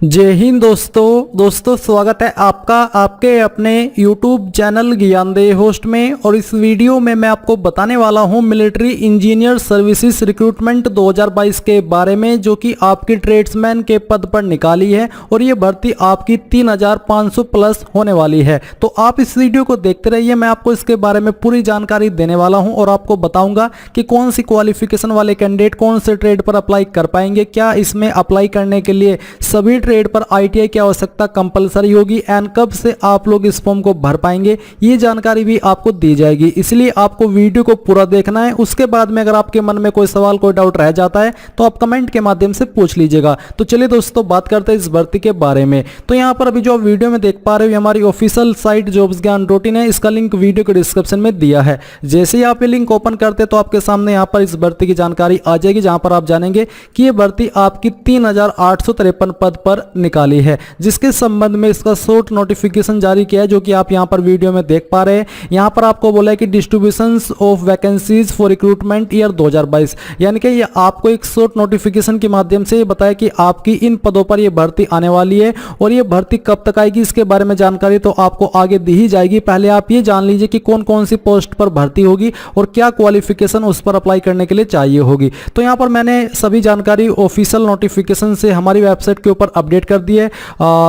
जय हिंद दोस्तों स्वागत है आपका आपके अपने YouTube चैनल ज्ञानदेह होस्ट में। और इस वीडियो में मैं आपको बताने वाला हूं मिलिट्री इंजीनियर सर्विसेज रिक्रूटमेंट 2022 के बारे में, जो कि आपकी ट्रेड्समैन के पद पर निकाली है और ये भर्ती आपकी 3500 प्लस होने वाली है। तो आप इस वीडियो को देखते रहिए, मैं आपको इसके बारे में पूरी जानकारी देने वाला हूँ और आपको बताऊंगा कि कौन सी क्वालिफिकेशन वाले कैंडिडेट कौन से ट्रेड पर अप्लाई कर पाएंगे, क्या इसमें अप्लाई करने के लिए सभी ट्रेड पर आईटीआई की आवश्यकता कंपलसरी होगी एंड कब से आप लोग इस फॉर्म को भर पाएंगे, ये जानकारी भी आपको दी जाएगी। इसलिए आपको वीडियो को पूरा देखना है। उसके बाद में अगर आपके मन में कोई सवाल कोई डाउट रह जाता है तो आप कमेंट के माध्यम से पूछ लीजिएगा। तो चलिए दोस्तों बात करते हैं इस भर्ती के बारे में। तो यहाँ पर अभी जो आप वीडियो में देख पा रहे हो हमारी ऑफिशियल साइट जॉब्स ज्ञान रूटीन है, इसका लिंक वीडियो के डिस्क्रिप्शन में दिया है। जैसे ही आप ये लिंक ओपन करते तो आपके सामने यहाँ पर इस भर्ती की जानकारी आ जाएगी, जहां पर आप जानेंगे कि ये भर्ती आपकी 3853 पद पर निकाली है, जिसके संबंध में इसका शॉर्ट नोटिफिकेशन जारी किया है, जो कि आप यहां पर वीडियो में देख पा रहे हैं। यहां पर आपको बोला है कि distributions of vacancies for recruitment year 2022, यानी कि ये आपको एक शॉर्ट नोटिफिकेशन के माध्यम से ये बताया कि आपकी इन पदों पर ये भर्ती आने वाली है और ये भर्ती कब तक आएगी इसके बारे में जानकारी तो आपको आगे दी ही जाएगी। पहले आप ये जान लीजिए कि कौन कौन सी पोस्ट पर भर्ती होगी और क्या क्वालिफिकेशन उस पर अप्लाई करने के लिए चाहिए होगी। तो यहां पर मैंने सभी जानकारी ऑफिशियल नोटिफिकेशन से हमारी वेबसाइट के ऊपर अपडेट कर दी है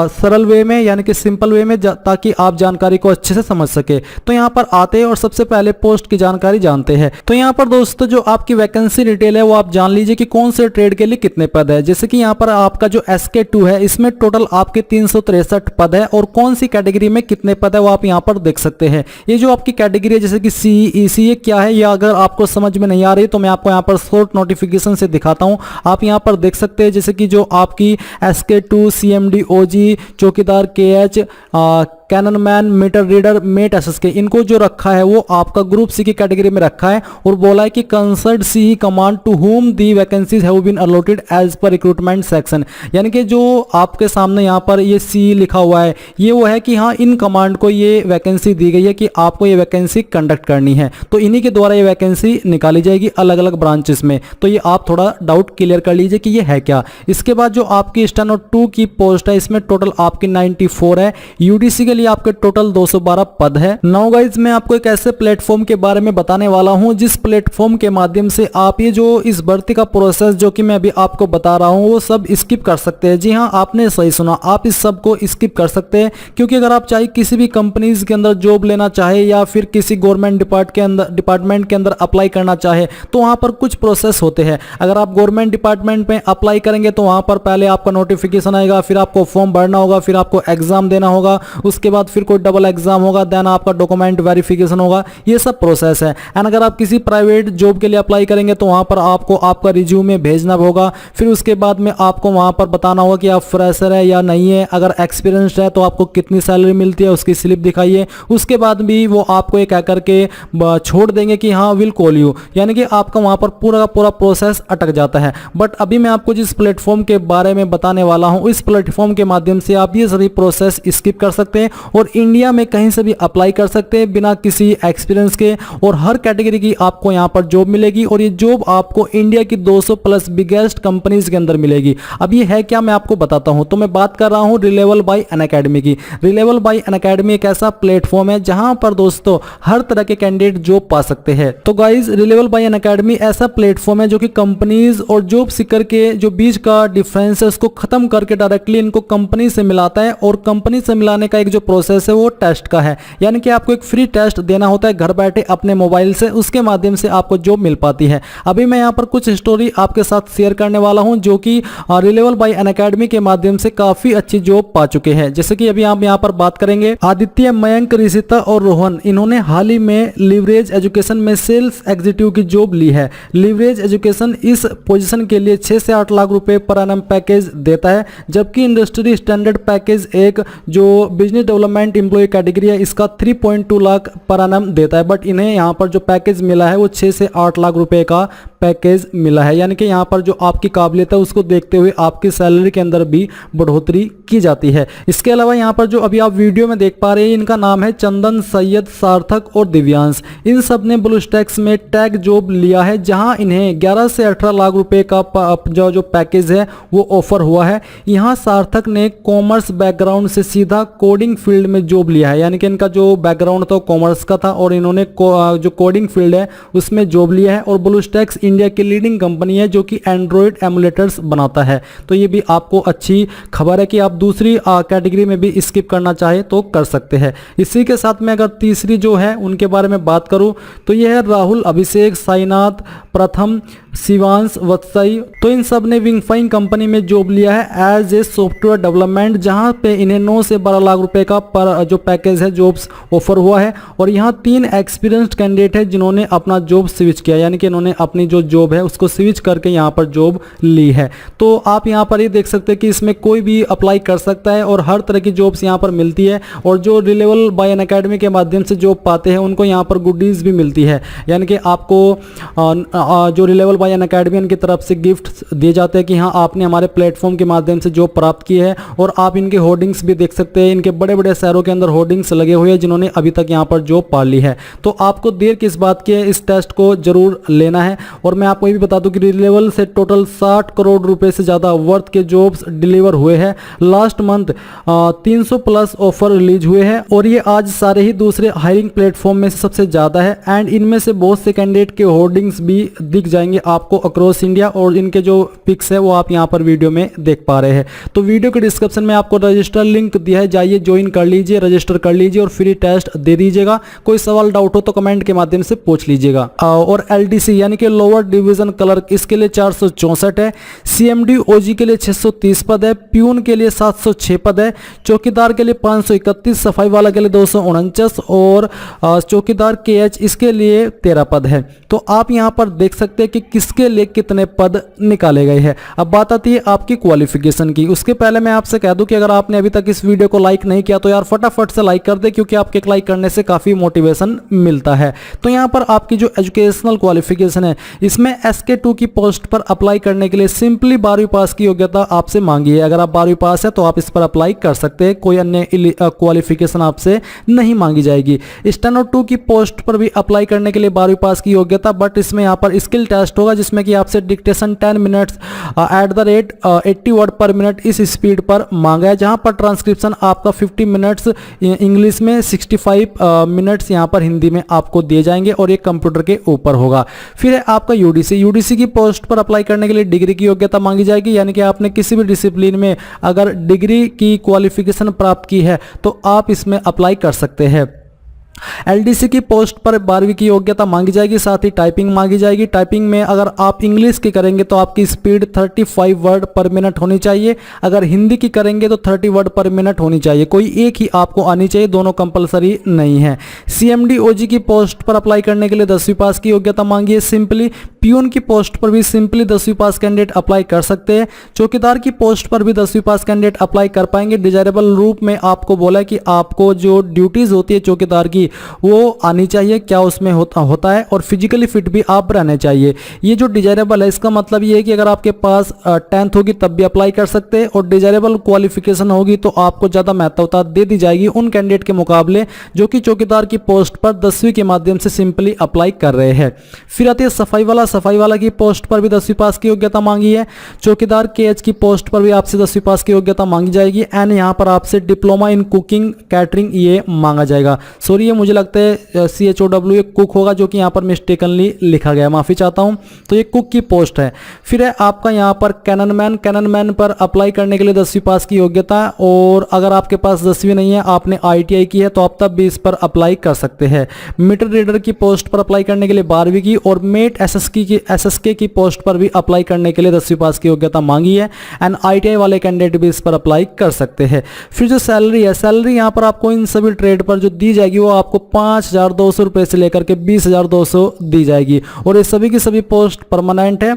सरल वे में, यानी कि सिंपल वे में, ताकि आप जानकारी को अच्छे से समझ सके। तो यहां पर आते हैं और सबसे पहले पोस्ट की जानकारी जानते हैं। तो यहां पर दोस्तों जो आपकी वैकेंसी डिटेल है वो आप जान लीजिए कि कौन से ट्रेड के लिए कितने पद है। जैसे कि यहां पर आपका जो SK2 है इसमें टोटल आपके 363 पद है और कौन सी कैटेगरी में कितने पद है वो आप यहां पर देख सकते हैं। ये जो आपकी कैटेगरी है जैसे कि CE ये क्या है, या अगर आपको समझ में नहीं आ रही तो मैं आपको यहां पर शॉर्ट नोटिफिकेशन से दिखाता हूं। आप यहां पर देख सकते हैं जैसे कि जो आपकी SK2 CMD OG चौकीदार KH cannon man meter reader mate SSK इनको जो रखा है वो आपका ग्रुप C की कैटेगरी में रखा है और बोला है कि concern CE command to whom the vacancies have been allotted as per recruitment section, यानी कि जो आपके सामने यहाँ पर ये CE लिखा हुआ है ये वो है कि हाँ इन कमांड को ये वैकेंसी दी गई है कि आपको ये वैकेंसी कंडक्ट करनी है, तो इन्हीं के द्वारा ये वैकेंसी निकाली जाएगी अलग अलग ब्रांचेस में। तो ये आप थोड़ा डाउट क्लियर कर लीजिए कि ये है क्या। इसके बाद जो आपकी स्टेनो 2 की पोस्ट है इसमें टोटल आपकी 94 है। UDC के लिए आपके टोटल 212 पद है। नाउ गाइज मैं आपको एक ऐसे प्लेटफॉर्म के बारे में बताने वाला हूं जिस प्लेटफॉर्म के माध्यम से आप ये जो इस भर्ती का प्रोसेस जो कि मैं अभी आपको बता रहा हूं वो सब स्किप कर सकते हैं। जी हां आपने सही सुना, आप इस सब को स्किप कर सकते हैं, क्योंकि अगर आप चाहे किसी भी कंपनीज के अंदर जॉब लेना चाहे या फिर किसी गवर्नमेंट डिपार्टमेंट के अंदर अप्लाई करना चाहे तो वहां पर कुछ प्रोसेस होते हैं। अगर आप गवर्नमेंट डिपार्टमेंट में अप्लाई करेंगे तो वहां पर पहले आपका नोटिफिकेशन आएगा, फिर आपको फॉर्म भरना होगा, फिर आपको एग्जाम देना होगा, उसके बाद फिर कोई डबल एग्जाम होगा, देन आपका डॉक्यूमेंट वेरिफिकेशन होगा, ये सब प्रोसेस है। एंड अगर आप किसी प्राइवेट जॉब के लिए अप्लाई करेंगे तो वहां पर आपको आपका रिज्यूमे भेजना होगा, फिर उसके बाद में आपको वहां पर बताना होगा कि आप फ्रेशर है या नहीं है, अगर एक्सपीरियंस्ड है तो आपको कितनी सैलरी मिलती है उसकी स्लिप दिखाइए। उसके बाद भी वो आपको एक कह करके छोड़ देंगे कि हाँ विल कॉल यू, यानी कि आपका वहां पर पूरा का पूरा प्रोसेस अटक जाता है। बट अभी मैं आपको जिस प्लेटफॉर्म के बारे में बताने वाला हूं इस प्लेटफॉर्म के माध्यम से आप ये सभी प्रोसेस स्किप कर सकते हैं और इंडिया में कहीं से भी अप्लाई कर सकते हैं बिना किसी एक्सपीरियंस के, और हर कैटेगरी की आपको यहां पर जॉब मिलेगी और ये जॉब आपको इंडिया की 200 प्लस बिगेस्ट कंपनीज के अंदर मिलेगी। अब ये है क्या मैं आपको बताता हूं। तो मैं बात कर रहा हूं रिलेवल बाय अनअकैडमी की। रिलेवल बाय अनअकैडमी एक ऐसा प्लेटफॉर्म है जहां पर दोस्तों हर तरह के कैंडिडेट जॉब पा सकते हैं। तो गाइज रिलेवल बाय अनअकैडमी ऐसा प्लेटफॉर्म है जो कि कंपनीज और जॉब सीकर के जो बीच का डिफरेंस है उसको खत्म करके डायरेक्टली इनको कंपनी से मिलाता है, और कंपनी से मिलाने का एक जो प्रोसेस है वो टेस्ट का है, यानी कि आपको एक फ्री टेस्ट देना होता है घर बैठे अपने मोबाइल से, उसके माध्यम से आपको जॉब मिल पाती है। अभी मैं यहाँ पर कुछ स्टोरी आपके साथ शेयर करने वाला हूँ जो कि रिलेवल बाय अनअकैडमी के माध्यम से काफी अच्छी जॉब पा चुके हैं। जैसे कि अभी आप यहाँ पर बात करेंगे आदित्य, मयंक, ऋषिता और रोहन, इन्होंने हाल ही में लिवरेज एजुकेशन में सेल्स एग्जीक्यूटिव की जॉब ली है। लिवरेज एजुकेशन इस पोजीशन के लिए 6 से 8 लाख रुपए पर एनम पैकेज देता है, जबकि इंडस्ट्री स्टैंडर्ड पैकेज एक जो बिजनेस डेवलपमेंट एम्प्लॉय कैटेगरी है, इसका 3.2 लाख पर एनम देता है। बट इन्हें यहाँ पर जो पैकेज मिला है वो 6 से 8 लाख रुपए का पैकेज मिला है। यानी कि यहाँ पर जो आपकी काबिलियत है उसको देखते हुए आपकी सैलरी के अंदर भी बढ़ोतरी की जाती है। इसके अलावा यहाँ पर जो अभी आप वीडियो में देख पा रहे हैं, इनका नाम है चंदन, सैयद, सार्थक और दिव्यांश। इन सब ने ब्लूस्टैक्स में टैग जॉब लिया है, जहां इन्हें 11 से 18 लाख रुपए का जो पैकेज है वो ऑफर हुआ है। यहाँ सार्थक ने कॉमर्स बैकग्राउंड से सीधा कोडिंग फील्ड में जॉब लिया है। यानी कि इनका जो बैकग्राउंड था कॉमर्स का था और इन्होंने जो कोडिंग फील्ड है उसमें जॉब लिया है। और ब्लूस्टैक्स इंडिया की लीडिंग कंपनी है जो कि एंड्रॉयड एमुलेटर्स बनाता है। तो ये भी आपको अच्छी खबर है कि आप दूसरी कैटेगरी में भी स्किप करना चाहे तो कर सकते हैं। इसी के साथ में अगर तीसरी जो है उनके बारे में बात करूं तो यह है राहुल, अभिषेक, साईनाथ, प्रथम, शिवांश, वत्सई। तो इन सब ने विंगफाइन कंपनी में जॉब लिया है एज ए सॉफ्टवेयर डेवलपमेंट, जहां पे इन्हें 9 से 12 लाख रुपए का पर जो पैकेज है जॉब्स ऑफर हुआ है। और यहाँ 3 एक्सपीरियंस्ड कैंडिडेट है जिन्होंने अपना जॉब स्विच किया, यानी कि इन्होंने अपनी जो जॉब है उसको स्विच करके यहाँ पर जॉब ली है। तो आप यहाँ पर ये देख सकते हैं कि इसमें कोई भी अप्लाई कर सकता है और हर तरह की जॉब्स यहाँ पर मिलती है। और जो रिलेवल बाय एन अकेडमी के माध्यम से जॉब पाते हैं उनको यहाँ पर गुडीज भी मिलती है। यानी कि आपको जो रिलेवल बाय एन अकेडमी उनकी तरफ से गिफ्ट दिए जाते हैं कि हाँ आपने हमारे प्लेटफॉर्म के माध्यम से जॉब प्राप्त की है। और आप इनके होर्डिंग्स भी देख सकते हैं, इनके बड़े बड़े शहरों के अंदर होर्डिंग्स लगे हुए हैं जिन्होंने अभी तक यहाँ पर जॉब पा ली है। तो आपको देर किस बात की है, इस टेस्ट को जरूर लेना है। और मैं आपको ये भी बता दूं कि रिलेवल से टोटल 60 करोड़ रुपए से ज्यादा वर्थ के जॉब्स डिलीवर हुए हैं। Last month 300 plus offer release हुए हैं और ये आज सारे ही दूसरे हायरिंग प्लेटफॉर्म में से सबसे ज्यादा है। एंड इनमें से बहुत से कैंडिडेट के होर्डिंग्स भी दिख जाएंगे आपको अक्रॉस इंडिया, और इनके जो पिक्स है वो आप यहाँ पर वीडियो में देख पा रहे हैं। तो वीडियो के डिस्क्रिप्शन में आपको रजिस्टर लिंक दिया है, जाइए ज्वाइन कर लीजिए, रजिस्टर कर लीजिए और फ्री टेस्ट दे दीजिएगा। कोई सवाल डाउट हो तो कमेंट के माध्यम से पूछ लीजिएगा। और एलडीसी यानी कि लोअर डिवीजन क्लर्क, इसके लिए 464 है। सीएमडी ओजी के लिए 630 पद है। प्यून के लिए 706 पद है। चौकीदार के लिए 531, सफाई वाला के लिए 249 और चौकीदार केएच इसके लिए 13 पद है। तो आप यहां पर देख सकते हैं कि किसके लिए कितने पद निकाले गए हैं। अब बात आती है आपकी क्वालिफिकेशन की। उसके पहले मैं आपसे कह दूं कि अगर आपने अभी तक इस वीडियो को लाइक नहीं किया तो यार फटाफट से लाइक कर दे, क्योंकि आपके लाइक करने से काफी मोटिवेशन मिलता है। तो यहां पर आपकी जो एजुकेशनल क्वालिफिकेशन है इसमें SK2 की पोस्ट पर अप्लाई करने के लिए सिंपली 12वीं पास की योग्यता आपसे मांगी है। अगर आप 12वीं पास है तो आप इस पर अप्लाई कर सकते हैं, कोई अन्य क्वालिफिकेशन आपसे नहीं मांगी जाएगी। स्टेनो 2 की पोस्ट पर भी अप्लाई करने के लिए 12वीं पास की योग्यता, बट इसमें यहाँ पर स्किल टेस्ट होगा जिसमें कि आपसे dictation 10 minutes at the rate 80 word पर मिनट इस स्पीड पर मांगा है, जहां पर ट्रांसक्रिप्शन आपका 50 मिनट्स इंग्लिश में, 65 मिनट्स यहाँ पर हिंदी में आपको दिए जाएंगे और एक कंप्यूटर के ऊपर होगा। फिर है आपका यूडीसी की पोस्ट पर अप्लाई करने के लिए डिग्री की योग्यता मांगी जाएगी, यानी कि आपने किसी भी डिसिप्लिन में अगर डिग्री की क्वालिफिकेशन प्राप्त की है तो आप इसमें अप्लाई कर सकते हैं। एलडीसी की पोस्ट पर 12वीं की योग्यता मांगी जाएगी, साथ ही टाइपिंग मांगी जाएगी। टाइपिंग में अगर आप इंग्लिश की करेंगे तो आपकी स्पीड 35 वर्ड पर मिनट होनी चाहिए, अगर हिंदी की करेंगे तो 30 वर्ड पर मिनट होनी चाहिए। कोई एक ही आपको आनी चाहिए, दोनों कंपलसरी नहीं है। सीएमडी ओजी की पोस्ट पर अप्लाई करने के लिए 10वीं पास की योग्यता मांगी है सिंपली। प्यून की पोस्ट पर भी सिंपली 10वीं पास कैंडिडेट अप्लाई कर सकते हैं। चौकीदार की पोस्ट पर भी 10वीं पास कैंडिडेट अप्लाई कर पाएंगे। डिजायरेबल रूप में आपको बोला कि आपको जो ड्यूटीज होती है चौकीदार की वो आनी चाहिए, क्या उसमें होता है, और फिजिकली फिट भी आप रहने चाहिए। ये जो डिजायरेबल है इसका मतलब ये है कि अगर आपके पास 10th होगी तब भी अप्लाई कर सकते हैं, और डिजायरेबल क्वालिफिकेशन होगी तो आपको ज़्यादा महत्वता दे दी जाएगी उन कैंडिडेट के मुकाबले जो कि चौकीदार की पोस्ट पर 10वीं के माध्यम से सिंपली अप्लाई कर रहे हैं। फिर आती है सफाई वाला की पोस्ट पर भी 10वीं पास की योग्यता मांगी है। चौकीदार केएच की पोस्ट पर भी आपसे 10वीं पास की योग्यता मांगी जाएगी। एंड यहाँ पर आपसे डिप्लोमा इन कुकिंग कैटरिंग ये मांगा जाएगा। सॉरी, ये मुझे लगता है CHOW ये कुक होगा, जो कि यहाँ पर मिस्टेकनली लिखा गया, माफी चाहता हूँ। तो ये कुक की पोस्ट है। फिर है आपका यहाँ पर कैननमैन पर अप्लाई करने के लिए 10वीं पास की योग्यता, और अगर आपके पास 10वीं नहीं है, आपने ITI की है तो आप तब भी इस पर अप्लाई कर सकते हैं। मीटर रीडर की पोस्ट पर अप्लाई करने के लिए 12वीं की, और मेट SS एसएसके की पोस्ट पर भी अप्लाई करने के लिए 10वीं पास की योग्यता मांगी है एंड ITI वाले कैंडिडेट भी इस पर अप्लाई कर सकते हैं। फिर जो सैलरी है, सैलरी यहाँ पर आपको इन सभी ट्रेड पर जो दी जाएगी वो आपको 5,200 रुपये से लेकर के 20,200 दी जाएगी और ये सभी की सभी पोस्ट परमानेंट है।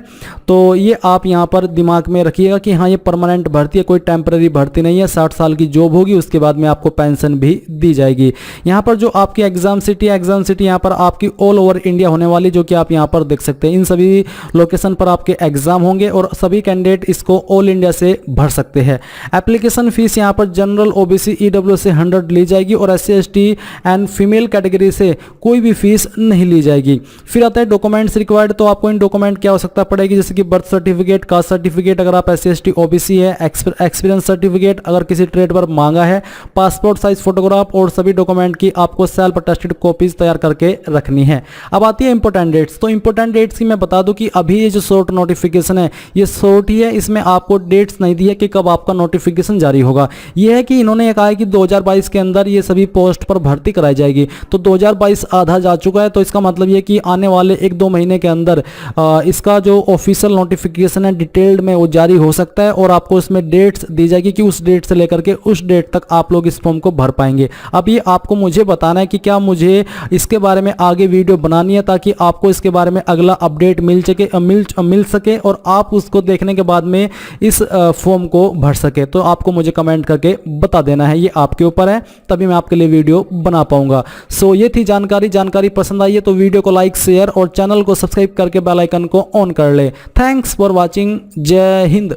तो ये आप यहाँ पर दिमाग में रखिएगा कि हाँ ये परमानेंट भर्ती है, कोई टेम्पररी भर्ती नहीं है। 60 साल की जॉब होगी, उसके बाद में आपको पेंशन भी दी जाएगी। यहाँ पर जो आपकी एग्जाम सिटी है, एग्जाम सिटी यहाँ पर आपकी ऑल ओवर इंडिया होने वाली, जो कि आप यहाँ पर देख सकते हैं। इन सभी लोकेशन पर आपके एग्जाम होंगे और सभी कैंडिडेट इसको ऑल इंडिया से भर सकते हैं। एप्लीकेशन फीस यहाँ पर जनरल, OBC, EW से 100 ली जाएगी और SC ST and female category से कोई भी फीस नहीं ली जाएगी। फिर आता है डॉक्यूमेंट्स रिक्वायर्ड। तो आपको इन डॉक्यूमेंट की आवश्यकता पड़ेगी, जैसे कि बर्थ सर्टिफिकेट, कास्ट सर्टिफिकेट अगर आप SC ST OBC है, एक्सपीरियंस सर्टिफिकेट अगर किसी ट्रेड पर मांगा है, पासपोर्ट साइज फोटोग्राफ और सभी डॉक्यूमेंट की आपको सेल्फ अटेस्टेड कॉपीज तैयार करके रखनी है। अब आती है इंपॉर्टेंट डेट्स। तो इंपॉर्टेंट डेट्स की मैं बता दूं कि अभी ये जो शॉर्ट नोटिफिकेशन है ये शॉर्ट ही है, इसमें आपको डेट्स नहीं दी है कि कब आपका नोटिफिकेशन जारी होगा। यह है कि इन्होंने ये कहा है कि 2022 के अंदर ये सभी पोस्ट पर भर्ती कराई जाएगी। तो 2022 आधा जा चुका है, तो इसका मतलब ये कि आने वाले 1-2 महीने के अंदर इसका जो ऑफिशियल नोटिफिकेशन है डिटेल्ड में वो जारी हो सकता है और आपको इसमें डेट्स दी जाएगी कि उस डेट से लेकर के उस डेट तक आप लोग इस फॉर्म को भर पाएंगे। अब ये आपको मुझे बताना है कि क्या मुझे इसके बारे में आगे वीडियो बनानी है ताकि आपको इसके बारे में अगला अपडेट मिल सके और आप उसको देखने के बाद में इस फॉर्म को भर सके। तो आपको मुझे कमेंट करके बता देना है, ये आपके ऊपर है, तभी मैं आपके लिए वीडियो बना पाऊंगा। सो ये थी जानकारी पसंद आई है तो वीडियो को लाइक, शेयर और चैनल को सब्सक्राइब करके बेल आइकन को ऑन कर ले। Thanks for watching. जय हिंद।